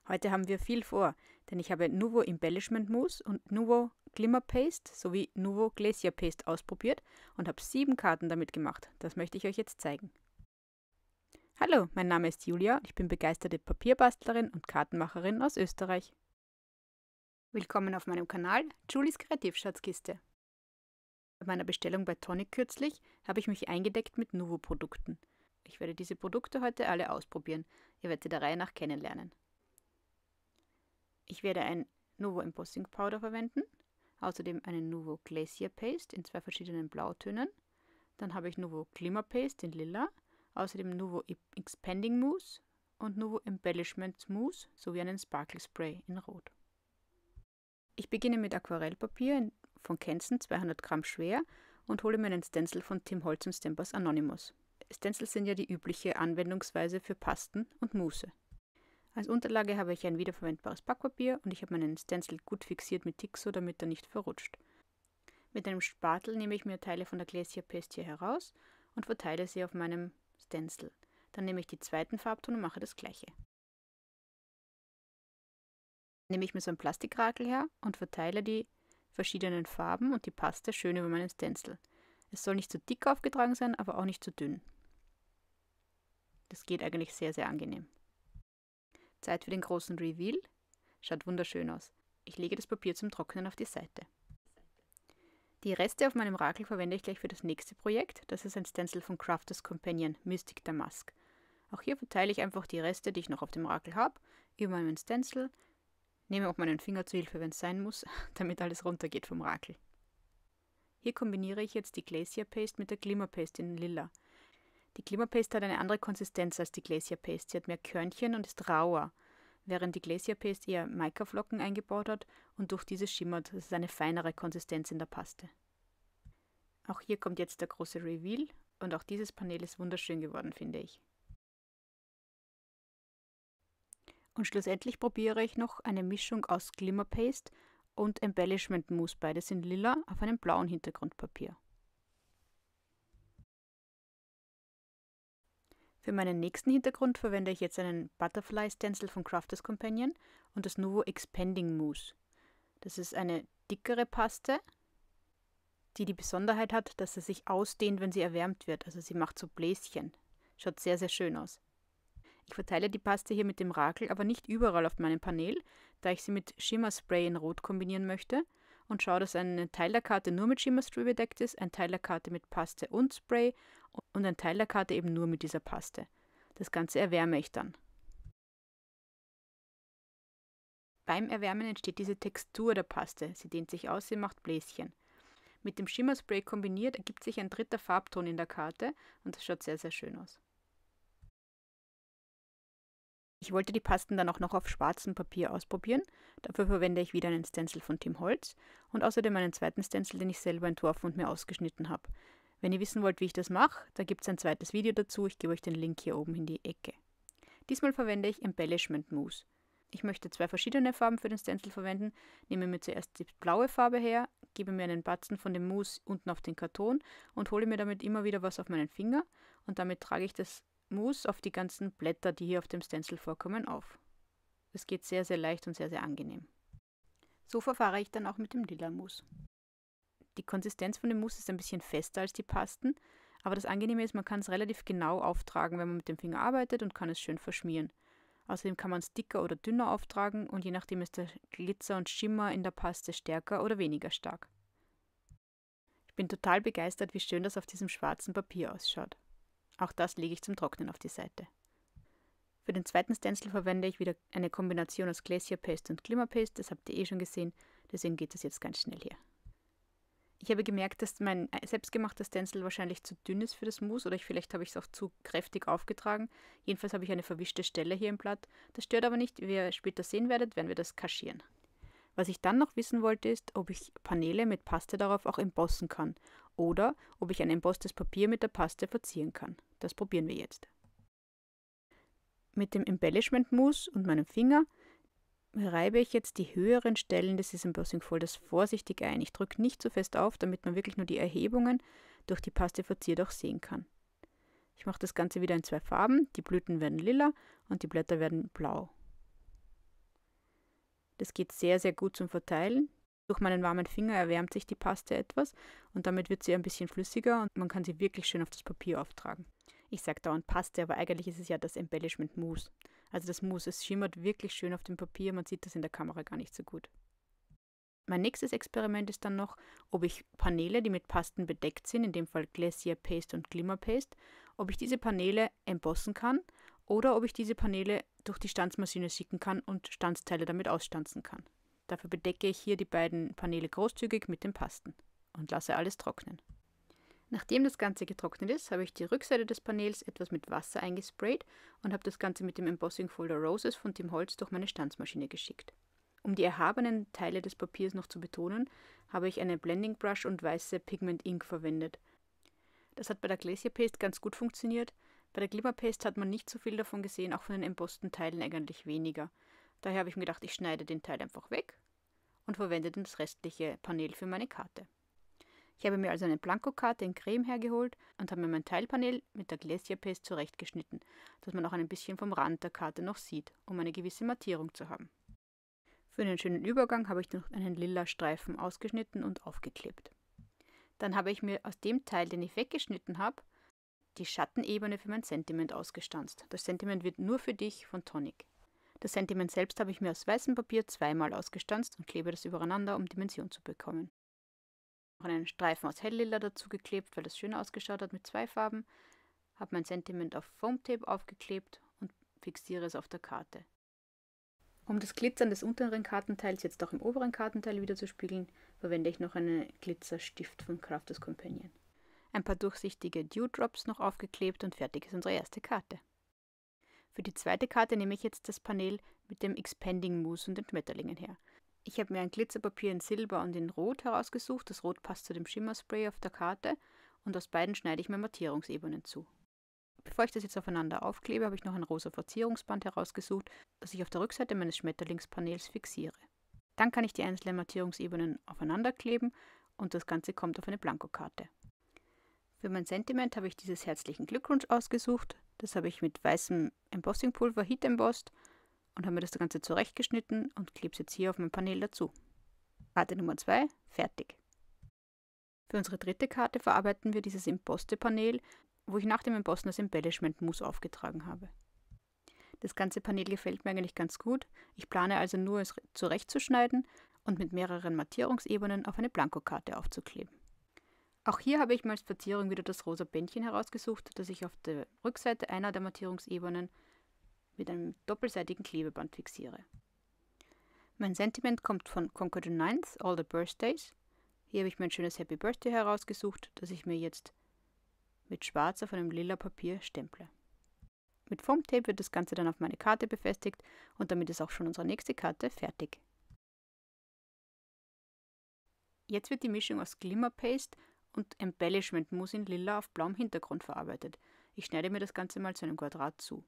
Heute haben wir viel vor, denn ich habe Nuvo Embellishment Mousse und Nuvo Glimmer Paste sowie Nuvo Glacier Paste ausprobiert und habe 7 Karten damit gemacht. Das möchte ich euch jetzt zeigen. Hallo, mein Name ist Julia und ich bin begeisterte Papierbastlerin und Kartenmacherin aus Österreich. Willkommen auf meinem Kanal Julies Kreativschatzkiste. Bei meiner Bestellung bei Tonic kürzlich habe ich mich eingedeckt mit Nuvo-Produkten. Ich werde diese Produkte heute alle ausprobieren. Ihr werdet sie der Reihe nach kennenlernen. Ich werde ein Nuvo Embossing Powder verwenden, außerdem einen Nuvo Glacier Paste in 2 verschiedenen Blautönen. Dann habe ich Nuvo Glimmer Paste in Lila, außerdem Nuvo Expanding Mousse und Nuvo Embellishment Mousse sowie einen Sparkle Spray in Rot. Ich beginne mit Aquarellpapier von Canson, 200 Gramm schwer, und hole mir einen Stencil von Tim Holtz und Stampers Anonymous. Stencils sind ja die übliche Anwendungsweise für Pasten und Mousse. Als Unterlage habe ich ein wiederverwendbares Backpapier und ich habe meinen Stencil gut fixiert mit Tixo, damit er nicht verrutscht. Mit einem Spatel nehme ich mir Teile von der Glacier Paste hier heraus und verteile sie auf meinem Stencil. Dann nehme ich die zweiten Farbton und mache das gleiche. Nehme ich mir so ein Plastikrakel her und verteile die verschiedenen Farben und die Paste schön über meinen Stencil. Es soll nicht zu dick aufgetragen sein, aber auch nicht zu dünn. Das geht eigentlich sehr, sehr angenehm. Zeit für den großen Reveal. Schaut wunderschön aus. Ich lege das Papier zum Trocknen auf die Seite. Die Reste auf meinem Rakel verwende ich gleich für das nächste Projekt. Das ist ein Stencil von Crafters Companion Mystic Damask. Auch hier verteile ich einfach die Reste, die ich noch auf dem Rakel habe, über meinen Stencil. Nehme auch meinen Finger zur Hilfe, wenn es sein muss, damit alles runtergeht vom Rakel. Hier kombiniere ich jetzt die Glacier Paste mit der Glimmer Paste in Lila. Die Glimmer Paste hat eine andere Konsistenz als die Glacier Paste. Sie hat mehr Körnchen und ist rauer, während die Glacier Paste eher Mica-Flocken eingebaut hat und durch diese schimmert. Das ist eine feinere Konsistenz in der Paste. Auch hier kommt jetzt der große Reveal und auch dieses Panel ist wunderschön geworden, finde ich. Und schlussendlich probiere ich noch eine Mischung aus Glimmer Paste und Embellishment Mousse, beides in Lila, auf einem blauen Hintergrundpapier. Für meinen nächsten Hintergrund verwende ich jetzt einen Butterfly Stencil von Crafters Companion und das Nuvo Expanding Mousse. Das ist eine dickere Paste, die die Besonderheit hat, dass sie sich ausdehnt, wenn sie erwärmt wird. Also sie macht so Bläschen. Schaut sehr, sehr schön aus. Ich verteile die Paste hier mit dem Rakel, aber nicht überall auf meinem Panel, da ich sie mit Shimmer Spray in Rot kombinieren möchte und schaue, dass ein Teil der Karte nur mit Shimmer Spray bedeckt ist, ein Teil der Karte mit Paste und Spray und ein Teil der Karte eben nur mit dieser Paste. Das Ganze erwärme ich dann. Beim Erwärmen entsteht diese Textur der Paste. Sie dehnt sich aus, sie macht Bläschen. Mit dem Shimmer Spray kombiniert ergibt sich ein dritter Farbton in der Karte und das schaut sehr, sehr schön aus. Ich wollte die Pasten dann auch noch auf schwarzem Papier ausprobieren. Dafür verwende ich wieder einen Stencil von Tim Holtz und außerdem einen zweiten Stencil, den ich selber entworfen und mir ausgeschnitten habe. Wenn ihr wissen wollt, wie ich das mache, da gibt es ein zweites Video dazu. Ich gebe euch den Link hier oben in die Ecke. Diesmal verwende ich Embellishment Mousse. Ich möchte 2 verschiedene Farben für den Stencil verwenden. Nehme mir zuerst die blaue Farbe her, gebe mir einen Batzen von dem Mousse unten auf den Karton und hole mir damit immer wieder was auf meinen Finger und damit trage ich das Mousse auf die ganzen Blätter, die hier auf dem Stencil vorkommen, auf. Es geht sehr, sehr leicht und sehr, sehr angenehm. So verfahre ich dann auch mit dem lila Mousse. Die Konsistenz von dem Mousse ist ein bisschen fester als die Pasten, aber das Angenehme ist, man kann es relativ genau auftragen, wenn man mit dem Finger arbeitet und kann es schön verschmieren. Außerdem kann man es dicker oder dünner auftragen und je nachdem ist der Glitzer und Schimmer in der Paste stärker oder weniger stark. Ich bin total begeistert, wie schön das auf diesem schwarzen Papier ausschaut. Auch das lege ich zum Trocknen auf die Seite. Für den zweiten Stencil verwende ich wieder eine Kombination aus Glacier Paste und Glimmer Paste, das habt ihr eh schon gesehen, deswegen geht das jetzt ganz schnell hier. Ich habe gemerkt, dass mein selbstgemachter Stencil wahrscheinlich zu dünn ist für das Mousse oder vielleicht habe ich es auch zu kräftig aufgetragen. Jedenfalls habe ich eine verwischte Stelle hier im Blatt. Das stört aber nicht, wie ihr später sehen werdet, werden wir das kaschieren. Was ich dann noch wissen wollte, ist, ob ich Paneele mit Paste darauf auch embossen kann oder ob ich ein embosstes Papier mit der Paste verzieren kann. Das probieren wir jetzt. Mit dem Embellishment Mousse und meinem Finger reibe ich jetzt die höheren Stellen des Embossing Folders vorsichtig ein. Ich drücke nicht zu fest auf, damit man wirklich nur die Erhebungen durch die Paste verziert auch sehen kann. Ich mache das Ganze wieder in 2 Farben. Die Blüten werden lila und die Blätter werden blau. Das geht sehr, sehr gut zum Verteilen. Durch meinen warmen Finger erwärmt sich die Paste etwas und damit wird sie ein bisschen flüssiger und man kann sie wirklich schön auf das Papier auftragen. Ich sage dauernd Paste, aber eigentlich ist es ja das Embellishment Mousse. Also das Mousse, es schimmert wirklich schön auf dem Papier, man sieht das in der Kamera gar nicht so gut. Mein nächstes Experiment ist dann noch, ob ich Paneele, die mit Pasten bedeckt sind, in dem Fall Glacier Paste und Glimmer Paste, ob ich diese Paneele embossen kann oder ob ich diese Paneele durch die Stanzmaschine schicken kann und Stanzteile damit ausstanzen kann. Dafür bedecke ich hier die beiden Paneele großzügig mit den Pasten und lasse alles trocknen. Nachdem das Ganze getrocknet ist, habe ich die Rückseite des Panels etwas mit Wasser eingesprayt und habe das Ganze mit dem Embossing Folder Roses von Tim Holtz durch meine Stanzmaschine geschickt. Um die erhabenen Teile des Papiers noch zu betonen, habe ich eine Blending Brush und weiße Pigment Ink verwendet. Das hat bei der Glacier Paste ganz gut funktioniert. Bei der Glimmer Paste hat man nicht so viel davon gesehen, auch von den embossten Teilen eigentlich weniger. Daher habe ich mir gedacht, ich schneide den Teil einfach weg und verwende das restliche Panel für meine Karte. Ich habe mir also eine Blankokarte in Creme hergeholt und habe mir mein Teilpanel mit der Glacier Paste zurechtgeschnitten, dass man auch ein bisschen vom Rand der Karte noch sieht, um eine gewisse Mattierung zu haben. Für einen schönen Übergang habe ich noch einen lila Streifen ausgeschnitten und aufgeklebt. Dann habe ich mir aus dem Teil, den ich weggeschnitten habe, die Schattenebene für mein Sentiment ausgestanzt. Das Sentiment wird nur für dich von Tonic. Das Sentiment selbst habe ich mir aus weißem Papier zweimal ausgestanzt und klebe das übereinander, um Dimension zu bekommen. Noch einen Streifen aus Helllila dazu geklebt, weil das schön ausgeschaut hat mit zwei Farben. Habe mein Sentiment auf Foamtape aufgeklebt und fixiere es auf der Karte. Um das Glitzern des unteren Kartenteils jetzt auch im oberen Kartenteil wieder zu spiegeln, verwende ich noch einen Glitzerstift von Crafters Companion. Ein paar durchsichtige Dewdrops noch aufgeklebt und fertig ist unsere erste Karte. Für die zweite Karte nehme ich jetzt das Panel mit dem Expanding Mousse und den Schmetterlingen her. Ich habe mir ein Glitzerpapier in Silber und in Rot herausgesucht. Das Rot passt zu dem Schimmerspray auf der Karte und aus beiden schneide ich mir Mattierungsebenen zu. Bevor ich das jetzt aufeinander aufklebe, habe ich noch ein rosa Verzierungsband herausgesucht, das ich auf der Rückseite meines Schmetterlingspanels fixiere. Dann kann ich die einzelnen Mattierungsebenen aufeinander kleben und das Ganze kommt auf eine Blankokarte. Für mein Sentiment habe ich dieses herzlichen Glückwunsch ausgesucht. Das habe ich mit weißem Embossingpulver heat embossed und habe mir das Ganze zurechtgeschnitten und klebe es jetzt hier auf mein Panel dazu. Karte Nummer 2, fertig. Für unsere dritte Karte verarbeiten wir dieses embossete Panel, wo ich nach dem Embossen das Embellishment Mousse aufgetragen habe. Das ganze Panel gefällt mir eigentlich ganz gut. Ich plane also nur, es zurechtzuschneiden und mit mehreren Mattierungsebenen auf eine Blankokarte aufzukleben. Auch hier habe ich mir als Verzierung wieder das rosa Bändchen herausgesucht, das ich auf der Rückseite einer der Mattierungsebenen mit einem doppelseitigen Klebeband fixiere. Mein Sentiment kommt von Conquer the Ninth, All the Birthdays. Hier habe ich mir ein schönes Happy Birthday herausgesucht, das ich mir jetzt mit schwarz auf einem lila Papier stemple. Mit Foamtape wird das Ganze dann auf meine Karte befestigt und damit ist auch schon unsere nächste Karte fertig. Jetzt wird die Mischung aus Glimmer Paste und Embellishment Mousse in lila auf blauem Hintergrund verarbeitet. Ich schneide mir das Ganze mal zu einem Quadrat zu.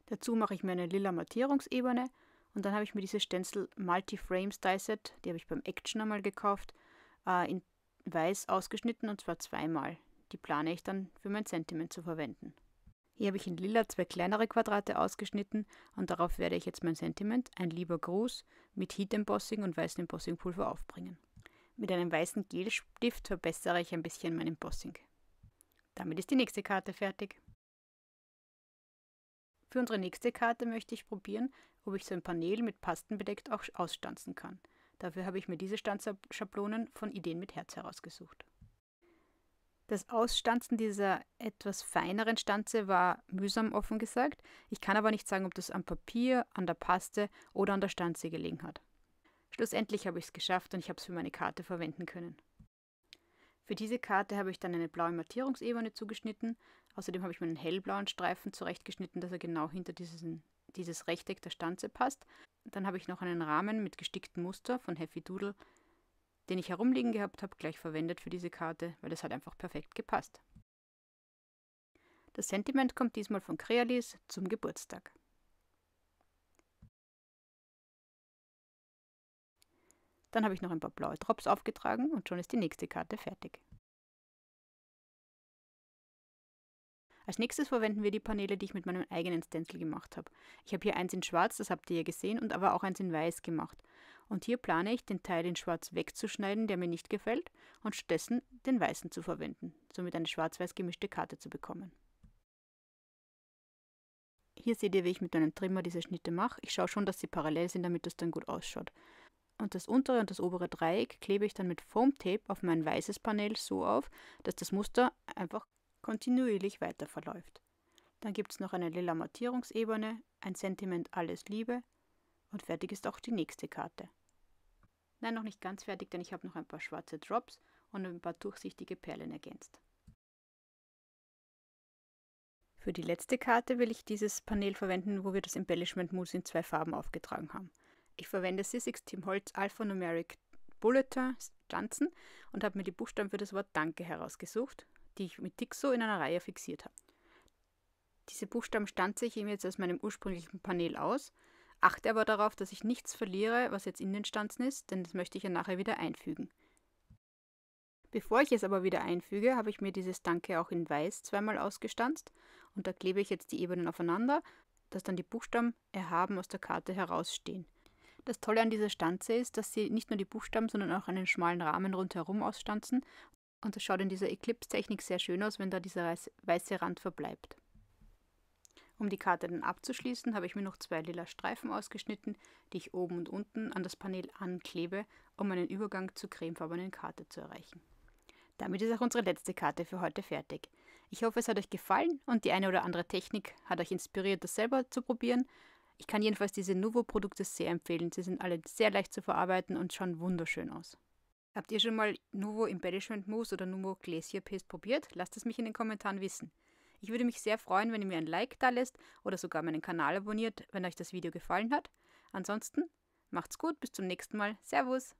Dazu mache ich mir eine lila Mattierungsebene und dann habe ich mir diese Stenzel Multi-Frames Die Set, die habe ich beim Action einmal gekauft, in weiß ausgeschnitten und zwar zweimal. Die plane ich dann für mein Sentiment zu verwenden. Hier habe ich in lila zwei kleinere Quadrate ausgeschnitten und darauf werde ich jetzt mein Sentiment, ein lieber Gruß, mit Heat Embossing und weißem Embossingpulver aufbringen. Mit einem weißen Gelstift verbessere ich ein bisschen mein Embossing. Damit ist die nächste Karte fertig. Für unsere nächste Karte möchte ich probieren, ob ich so ein Panel mit Pasten bedeckt auch ausstanzen kann. Dafür habe ich mir diese Stanzschablonen von Ideen mit Herz herausgesucht. Das Ausstanzen dieser etwas feineren Stanze war mühsam, offen gesagt. Ich kann aber nicht sagen, ob das am Papier, an der Paste oder an der Stanze gelegen hat. Schlussendlich habe ich es geschafft und ich habe es für meine Karte verwenden können. Für diese Karte habe ich dann eine blaue Mattierungsebene zugeschnitten. Außerdem habe ich mir einen hellblauen Streifen zurechtgeschnitten, dass er genau hinter dieses Rechteck der Stanze passt. Dann habe ich noch einen Rahmen mit gesticktem Muster von Heavy Doodle, den ich herumliegen gehabt habe, gleich verwendet für diese Karte, weil das hat einfach perfekt gepasst. Das Sentiment kommt diesmal von Crealis zum Geburtstag. Dann habe ich noch ein paar blaue Drops aufgetragen und schon ist die nächste Karte fertig. Als nächstes verwenden wir die Paneele, die ich mit meinem eigenen Stencil gemacht habe. Ich habe hier eins in schwarz, das habt ihr ja gesehen, und aber auch eins in weiß gemacht. Und hier plane ich, den Teil in schwarz wegzuschneiden, der mir nicht gefällt, und stattdessen den weißen zu verwenden, somit eine schwarz-weiß gemischte Karte zu bekommen. Hier seht ihr, wie ich mit einem Trimmer diese Schnitte mache. Ich schaue schon, dass sie parallel sind, damit das dann gut ausschaut. Und das untere und das obere Dreieck klebe ich dann mit Foam Tape auf mein weißes Panel so auf, dass das Muster einfach kontinuierlich weiter verläuft. Dann gibt es noch eine lila Mattierungsebene, ein Sentiment Alles Liebe und fertig ist auch die nächste Karte. Nein, noch nicht ganz fertig, denn ich habe noch ein paar schwarze Drops und ein paar durchsichtige Perlen ergänzt. Für die letzte Karte will ich dieses Panel verwenden, wo wir das Embellishment Mousse in 2 Farben aufgetragen haben. Ich verwende Sizzix Tim Holtz Alphanumeric Bulletin Stanzen und habe mir die Buchstaben für das Wort Danke herausgesucht, die ich mit Tixo in einer Reihe fixiert habe. Diese Buchstaben stanze ich ihm jetzt aus meinem ursprünglichen Panel aus, achte aber darauf, dass ich nichts verliere, was jetzt in den Stanzen ist, denn das möchte ich ja nachher wieder einfügen. Bevor ich es aber wieder einfüge, habe ich mir dieses Danke auch in Weiß zweimal ausgestanzt und da klebe ich jetzt die Ebenen aufeinander, dass dann die Buchstaben erhaben aus der Karte herausstehen. Das Tolle an dieser Stanze ist, dass sie nicht nur die Buchstaben, sondern auch einen schmalen Rahmen rundherum ausstanzen. Und das schaut in dieser Eclipse-Technik sehr schön aus, wenn da dieser weiße Rand verbleibt. Um die Karte dann abzuschließen, habe ich mir noch 2 lila Streifen ausgeschnitten, die ich oben und unten an das Panel anklebe, um einen Übergang zur cremefarbenen Karte zu erreichen. Damit ist auch unsere letzte Karte für heute fertig. Ich hoffe, es hat euch gefallen und die eine oder andere Technik hat euch inspiriert, das selber zu probieren. Ich kann jedenfalls diese Nuvo-Produkte sehr empfehlen. Sie sind alle sehr leicht zu verarbeiten und schauen wunderschön aus. Habt ihr schon mal Nuvo Embellishment Mousse oder Nuvo Glacier Paste probiert? Lasst es mich in den Kommentaren wissen. Ich würde mich sehr freuen, wenn ihr mir ein Like da lässt oder sogar meinen Kanal abonniert, wenn euch das Video gefallen hat. Ansonsten macht's gut, bis zum nächsten Mal. Servus!